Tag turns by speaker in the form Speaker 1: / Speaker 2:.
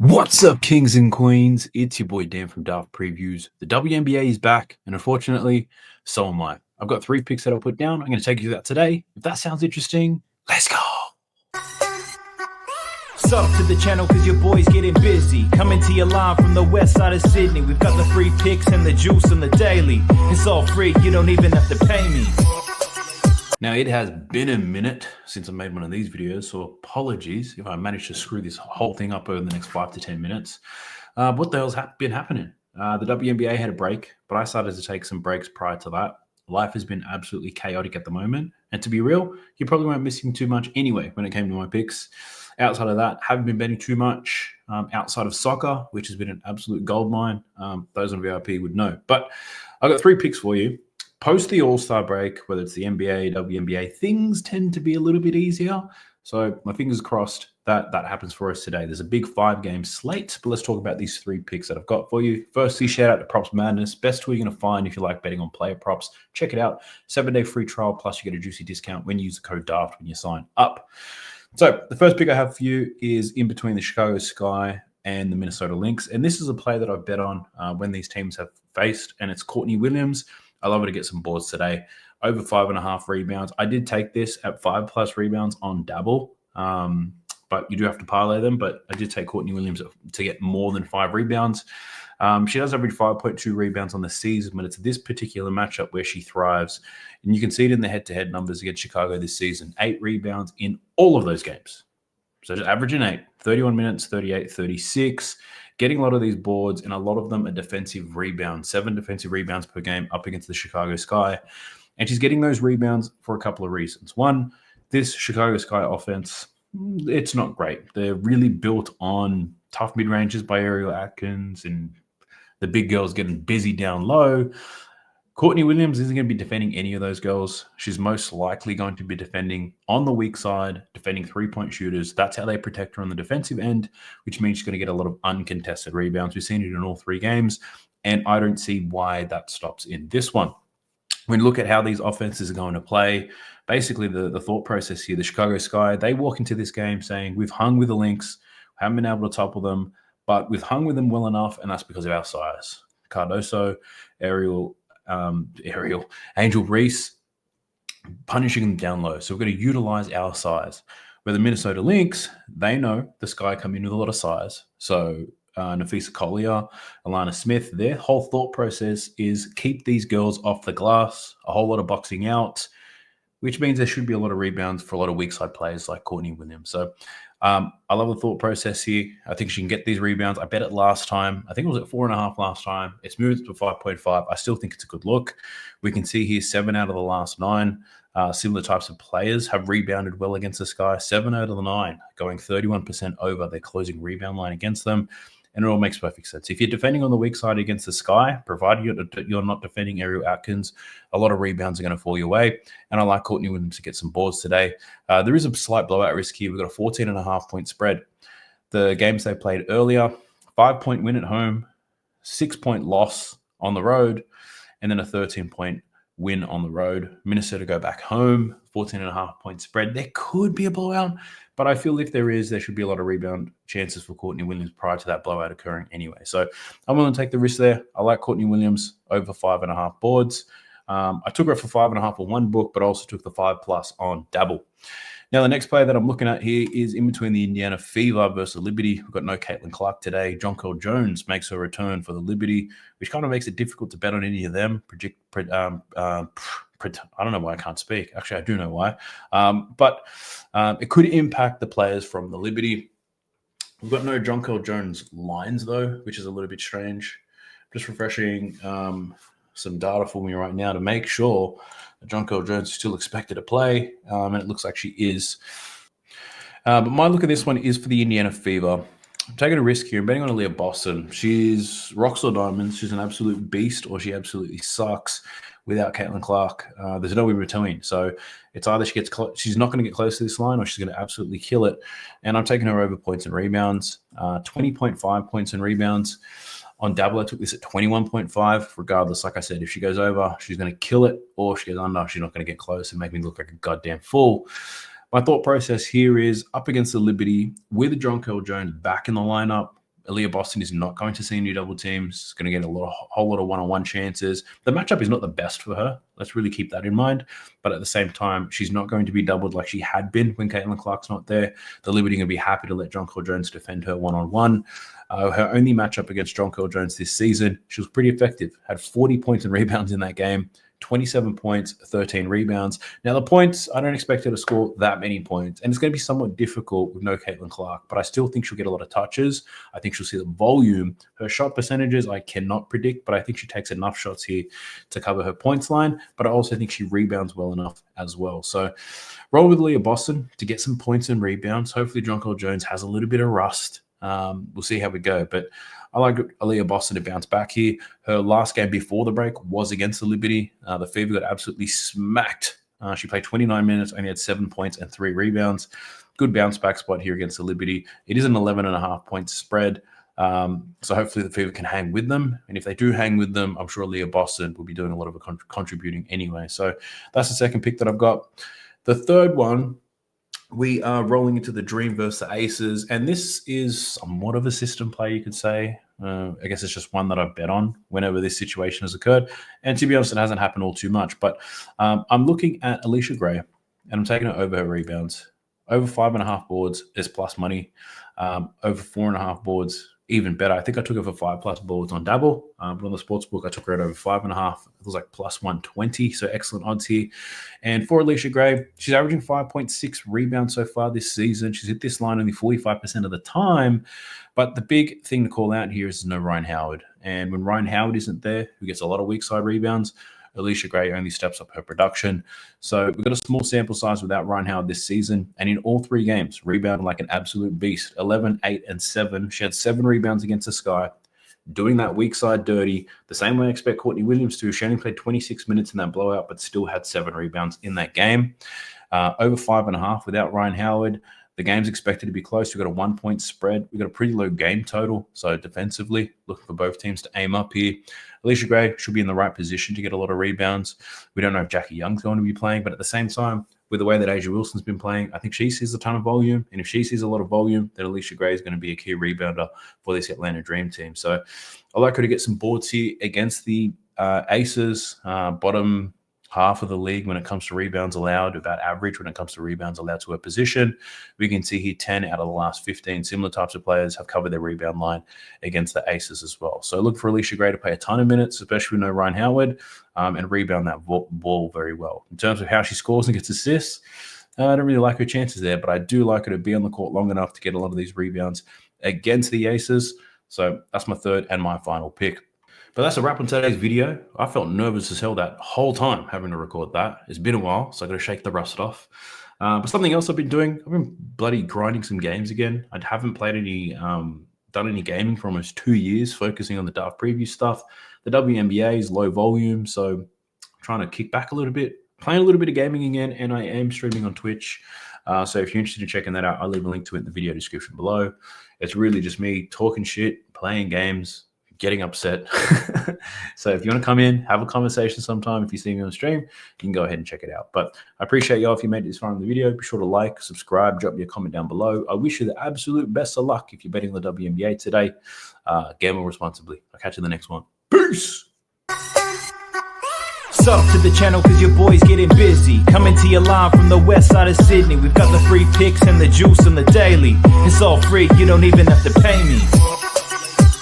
Speaker 1: What's up, kings and queens? It's your boy Dan from Daft Previews. The WNBA is back, and unfortunately, so am I. I've got 3 picks that I'll put down. I'm going to take you through that today. If that sounds interesting, let's go.
Speaker 2: Sub to the channel cause your boy's getting busy. Coming to your line from the west side of Sydney. We've got the free picks and the juice and the daily. It's all free, you don't even have to pay me.
Speaker 1: Now, it has been a minute since I made one of these videos, so apologies if I managed to screw this whole thing up over the next 5 to 10 minutes. What the hell's been happening? The WNBA had a break, but I started to take some breaks prior to that. Life has been absolutely chaotic at the moment, and to be real, you probably weren't missing too much anyway when it came to my picks. Outside of that, haven't been betting too much outside of soccer, which has been an absolute goldmine. Those on VIP would know. But I've got 3 picks for you. Post the All-Star break, whether it's the NBA, WNBA, things tend to be a little bit easier. So my fingers crossed that happens for us today. There's a big 5-game slate, but let's talk about these 3 picks that I've got for you. Firstly, shout out to Props Madness. Best tool you're going to find if you like betting on player props. Check it out. 7-day free trial, plus you get a juicy discount when you use the code DAFT when you sign up. So the first pick I have for you is in between the Chicago Sky and the Minnesota Lynx. And this is a play that I've bet on when these teams have faced, and it's Courtney Williams. I love her to get some boards today. Over 5.5 rebounds. I did take this at 5+ rebounds on Dabble, but you do have to parlay them. But I did take Courtney Williams to get more than 5 rebounds. She does average 5.2 rebounds on the season, but it's this particular matchup where she thrives. And you can see it in the head-to-head numbers against Chicago this season. 8 rebounds in all of those games. So just averaging 8, 31 minutes, 38, 36. Getting a lot of these boards, and a lot of them are defensive rebounds. 7 defensive rebounds per game up against the Chicago Sky. And she's getting those rebounds for a couple of reasons. One, this Chicago Sky offense, it's not great. They're really built on tough mid-ranges by Ariel Atkins and the big girls getting busy down low. Courtney Williams isn't going to be defending any of those girls. She's most likely going to be defending on the weak side, defending 3-point shooters. That's how they protect her on the defensive end, which means she's going to get a lot of uncontested rebounds. We've seen it in all 3 games, and I don't see why that stops in this one. When you look at how these offenses are going to play, basically the thought process here, the Chicago Sky, they walk into this game saying, we've hung with the Lynx, haven't been able to topple them, but we've hung with them well enough, and that's because of our size. Cardoso, Angel Reese, punishing them down low. So we're going to utilize our size. Where the Minnesota Lynx, they know the Sky come in with a lot of size. So Nafisa Collier, Alana Smith, their whole thought process is keep these girls off the glass, a whole lot of boxing out, which means there should be a lot of rebounds for a lot of weak side players like Courtney Williams. So I love the thought process here. I think she can get these rebounds. I bet it last time. I think it was at 4.5 last time. It's moved to 5.5. I still think it's a good look. We can see here 7 out of the last 9. Similar types of players have rebounded well against the Sky. 7 out of the 9, going 31% over their closing rebound line against them. And it all makes perfect sense. If you're defending on the weak side against the Sky, provided you're not defending Ariel Atkins, a lot of rebounds are going to fall your way. And I like Courtney Williams to get some boards today. There is a slight blowout risk here. We've got a 14.5-point spread. The games they played earlier, 5-point win at home, 6-point loss on the road, and then a 13-point win on the road. Minnesota go back home, 14.5-point spread. There could be a blowout, but I feel if there is, there should be a lot of rebound chances for Courtney Williams prior to that blowout occurring anyway. So I'm willing to take the risk there. I like Courtney Williams over 5.5 boards. I took her for 5.5 on one book, but also took the 5+ on Dabble. Now, the next player that I'm looking at here is in between the Indiana Fever versus Liberty. We've got no Caitlin Clark today. Jonquel Jones makes her return for the Liberty, which kind of makes it difficult to bet on any of them. I don't know why I can't speak. Actually, I do know why. But it could impact the players from the Liberty. We've got no Jonquel Jones lines, though, which is a little bit strange. Just refreshing some data for me right now to make sure that Jonquel Jones is still expected to play, and it looks like she is. But my look at this one is for the Indiana Fever. I'm taking a risk here. I'm betting on Aaliyah Boston. She's rocks or diamonds. She's an absolute beast, or she absolutely sucks without Caitlin Clark. There's no in between. So it's either she gets she's not going to get close to this line, or she's going to absolutely kill it. And I'm taking her over points and rebounds. 20.5 points and rebounds. On Dabble, I took this at 21.5. Regardless, like I said, if she goes over, she's going to kill it, or if she goes under, she's not going to get close and make me look like a goddamn fool. My thought process here is up against the Liberty with Jonquel Jones back in the lineup. Aaliyah Boston is not going to see any double teams. She's going to get a whole lot of one-on-one chances. The matchup is not the best for her. Let's really keep that in mind. But at the same time, she's not going to be doubled like she had been when Caitlin Clark's not there. The Liberty are going to be happy to let Jonquel Jones defend her one-on-one. Her only matchup against Jonquel Jones this season, she was pretty effective. Had 40 points and rebounds in that game. 27 points, 13 rebounds. Now, the points, I don't expect her to score that many points. And it's going to be somewhat difficult with no Caitlin Clark, but I still think she'll get a lot of touches. I think she'll see the volume. Her shot percentages, I cannot predict, but I think she takes enough shots here to cover her points line. But I also think she rebounds well enough as well. So roll with Aaliyah Boston to get some points and rebounds. Hopefully, Jonquel Jones has a little bit of rust. We'll see how we go. But I like Aaliyah Boston to bounce back here. Her last game before the break was against the Liberty. The Fever got absolutely smacked. She played 29 minutes, only had 7 points and 3 rebounds. Good bounce back spot here against the Liberty. It is an 11.5 point spread. So hopefully the Fever can hang with them. And if they do hang with them, I'm sure Aaliyah Boston will be doing a lot of contributing anyway. So that's the second pick that I've got. The third one, we are rolling into the Dream versus the Aces, and this is somewhat of a system play, you could say. I guess it's just one that I've bet on whenever this situation has occurred. And to be honest, it hasn't happened all too much. But I'm looking at Alicia Gray, and I'm taking it over her rebounds. Over 5.5 boards is plus money. Over 4.5 boards, even better. I think I took her for 5+ boards on Dabble, but on the sportsbook, I took her at over 5.5. It was like plus 120, so excellent odds here. And for Alicia Gray, she's averaging 5.6 rebounds so far this season. She's hit this line only 45% of the time. But the big thing to call out here is no Ryan Howard. And when Ryan Howard isn't there, who gets a lot of weak side rebounds, Alicia Gray only steps up her production. So we've got a small sample size without Ryan Howard this season. And in all 3 games, rebounding like an absolute beast. 11, 8, and 7. She had 7 rebounds against the Sky, doing that weak side dirty, the same way I expect Courtney Williams to. She only played 26 minutes in that blowout, but still had 7 rebounds in that game. Over 5.5 without Ryan Howard. The game's expected to be close. We've got a 1-point spread. We've got a pretty low game total. So defensively, looking for both teams to aim up here. Alicia Gray should be in the right position to get a lot of rebounds. We don't know if Jackie Young's going to be playing, but at the same time, with the way that Asia Wilson's been playing, I think she sees a ton of volume. And if she sees a lot of volume, then Alicia Gray is going to be a key rebounder for this Atlanta Dream team. So I like her to get some boards here against the Aces, bottom half of the league when it comes to rebounds allowed, about average when it comes to rebounds allowed to her position. We can see here 10 out of the last 15 similar types of players have covered their rebound line against the Aces as well. So look for Alicia Gray to play a ton of minutes, especially with no Ryan Howard, and rebound that ball very well. In terms of how she scores and gets assists, I don't really like her chances there, but I do like her to be on the court long enough to get a lot of these rebounds against the Aces. So that's my third and my final pick. But that's a wrap on today's video. I felt nervous as hell that whole time having to record that. It's been a while, so I got to shake the rust off. But something else I've been doing, I've been bloody grinding some games again. I haven't played any, done any gaming for almost 2 years, focusing on the draft preview stuff. The WNBA is low volume, so I'm trying to kick back a little bit, playing a little bit of gaming again, and I am streaming on Twitch. So if you're interested in checking that out, I'll leave a link to it in the video description below. It's really just me talking shit, playing games, getting upset. So if you want to come in, have a conversation sometime, if you see me on stream, you can go ahead and check it out. But I appreciate y'all if you made it this far in the video. Be sure to like, subscribe, drop me a comment down below. I wish you the absolute best of luck if you're betting the WNBA today. Gamble responsibly. I'll catch you in the next one. Peace!
Speaker 2: Sub to the channel cause your boy's getting busy. Coming to you live from the west side of Sydney. We've got the free picks and the juice on the daily. It's all free, you don't even have to pay me.